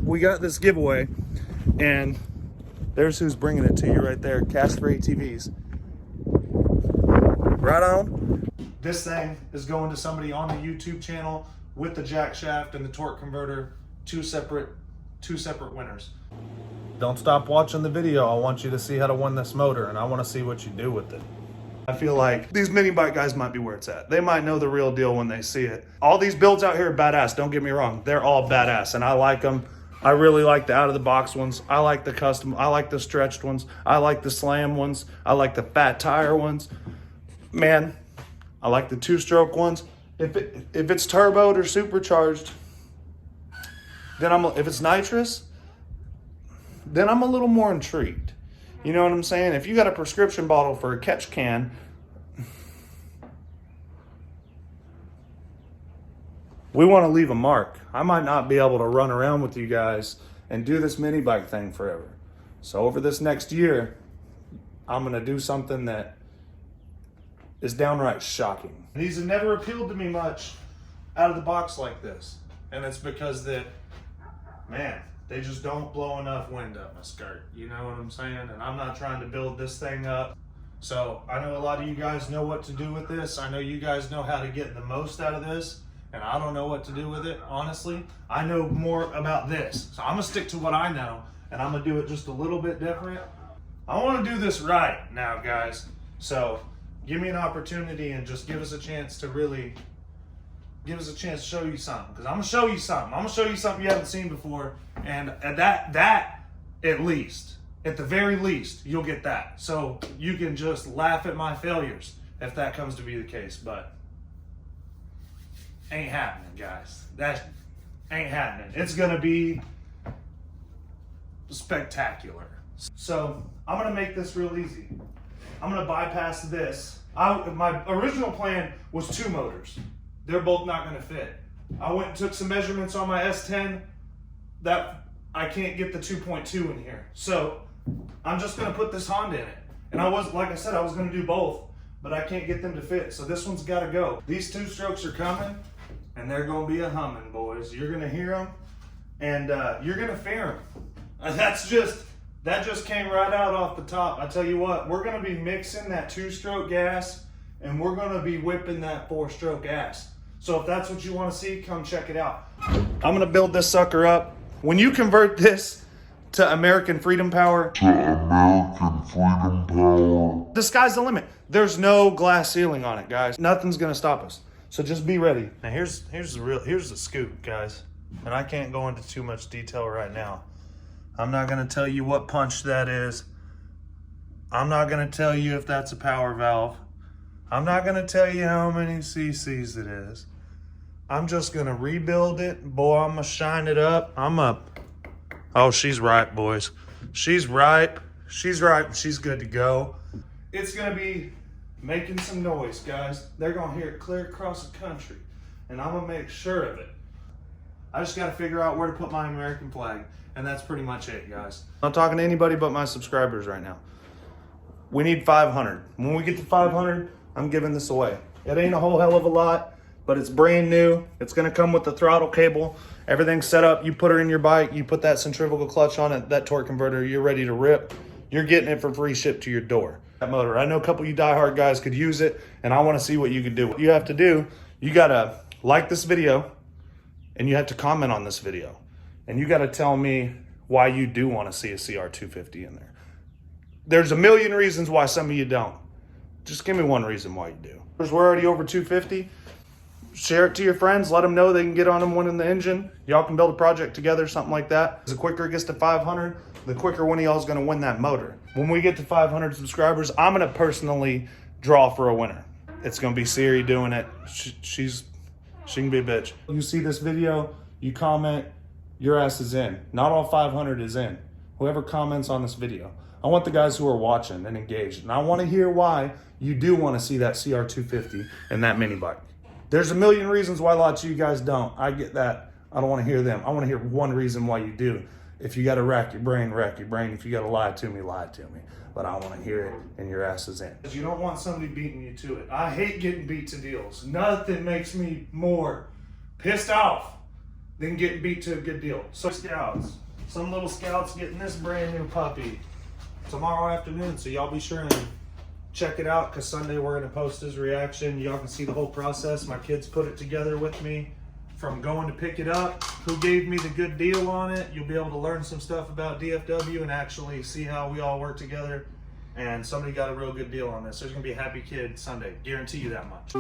we got this giveaway, and there's who's bringing it to you right there. Casper ATVs. Right on. This thing is going to somebody on the YouTube channel with the jack shaft and the torque converter. Two separate winners. Don't stop watching the video. I want you to see how to win this motor, and I want to see what you do with it. I feel like these mini bike guys might be where it's at. They might know the real deal when they see it. All these builds out here are badass. Don't get me wrong. They're all badass, and I like them. I really like the out-of-the-box ones. I like the custom. I like the stretched ones. I like the slam ones. I like the fat tire ones. Man, I like the two-stroke ones. If it's turboed or supercharged, then if it's nitrous, then I'm a little more intrigued. You know what I'm saying? If you got a prescription bottle for a catch can, we want to leave a mark. I might not be able to run around with you guys and do this mini bike thing forever. So over this next year, I'm going to do something that is downright shocking. These have never appealed to me much out of the box like this. And it's because that, man, they just don't blow enough wind up my skirt. You know what I'm saying? And I'm not trying to build this thing up. So I know a lot of you guys know what to do with this. I know you guys know how to get the most out of this. And I don't know what to do with it, honestly. I know more about this. So I'm gonna stick to what I know, and I'm gonna do it just a little bit different. I wanna do this right now, guys. So give me an opportunity and just give us a chance to really, give us a chance to show you something. Because I'm gonna show you something. I'm gonna show you something you haven't seen before. And at that, at least, at the very least, you'll get that. So you can just laugh at my failures if that comes to be the case. But ain't happening, guys. That ain't happening. It's gonna be spectacular. So I'm gonna make this real easy. I'm gonna bypass this. My original plan was 2 motors. They're both not gonna fit. I went and took some measurements on my S10 that I can't get the 2.2 in here. So I'm just gonna put this Honda in it. And like I said, I was gonna do both, but I can't get them to fit. So this one's gotta go. These 2 strokes are coming. And they're gonna be a humming, boys. You're gonna hear them, and you're gonna fear them. That just came right out off the top. I tell you what, we're gonna be mixing that 2-stroke gas, and we're gonna be whipping that 4-stroke gas. So if that's what you wanna see, come check it out. I'm gonna build this sucker up. When you convert this to American Freedom Power, the sky's the limit. There's no glass ceiling on it, guys. Nothing's gonna stop us. So just be ready. Now here's the scoop, guys. And I can't go into too much detail right now. I'm not gonna tell you what punch that is. I'm not gonna tell you if that's a power valve. I'm not gonna tell you how many cc's it is. I'm just gonna rebuild it. Boy, I'm gonna shine it up. I'm up. Oh, she's ripe, boys. She's ripe. She's ripe. She's good to go. It's gonna be making some noise, guys. They're gonna hear it clear across the country, and I'm gonna make sure of it. I just gotta figure out where to put my American flag, and that's pretty much it, guys. I'm not talking to anybody but my subscribers right now. We need 500. When we get to 500, I'm giving this away. It ain't a whole hell of a lot, but it's brand new. It's gonna come with the throttle cable. Everything's set up. You put her in your bike, you put that centrifugal clutch on it, that torque converter, you're ready to rip. You're getting it for free shipped to your door. That motor, I know a couple of you diehard guys could use it, and I want to see what you could do. What you have to do, you gotta like this video, and you have to comment on this video, and you gotta tell me why you do want to see a CR250 in there. There's a million reasons why some of you don't. Just give me one reason why you do. We're already over 250. Share it to your friends. Let them know they can get on them one in the engine. Y'all can build a project together, something like that. The quicker it gets to 500, the quicker one of y'all is going to win that motor. When we get to 500 subscribers, I'm going to personally draw for a winner. It's going to be Siri doing it. She can be a bitch. You see this video, you comment, your ass is in. Not all 500 is in. Whoever comments on this video. I want the guys who are watching and engaged. And I want to hear why you do want to see that CR250 and that mini bike. There's a million reasons why lots of you guys don't. I get that. I don't want to hear them. I want to hear one reason why you do. If you got to rack your brain. If you got to lie to me, lie to me. But I want to hear it, and your ass is in. You don't want somebody beating you to it. I hate getting beat to deals. Nothing makes me more pissed off than getting beat to a good deal. So scouts, some little scouts getting this brand new puppy tomorrow afternoon. So y'all be sure and check it out, because Sunday we're gonna post his reaction. Y'all can see the whole process. My kids put it together with me from going to pick it up, who gave me the good deal on it. You'll be able to learn some stuff about DFW and actually see how we all work together. And somebody got a real good deal on this. There's gonna be a happy kid Sunday, guarantee you that much.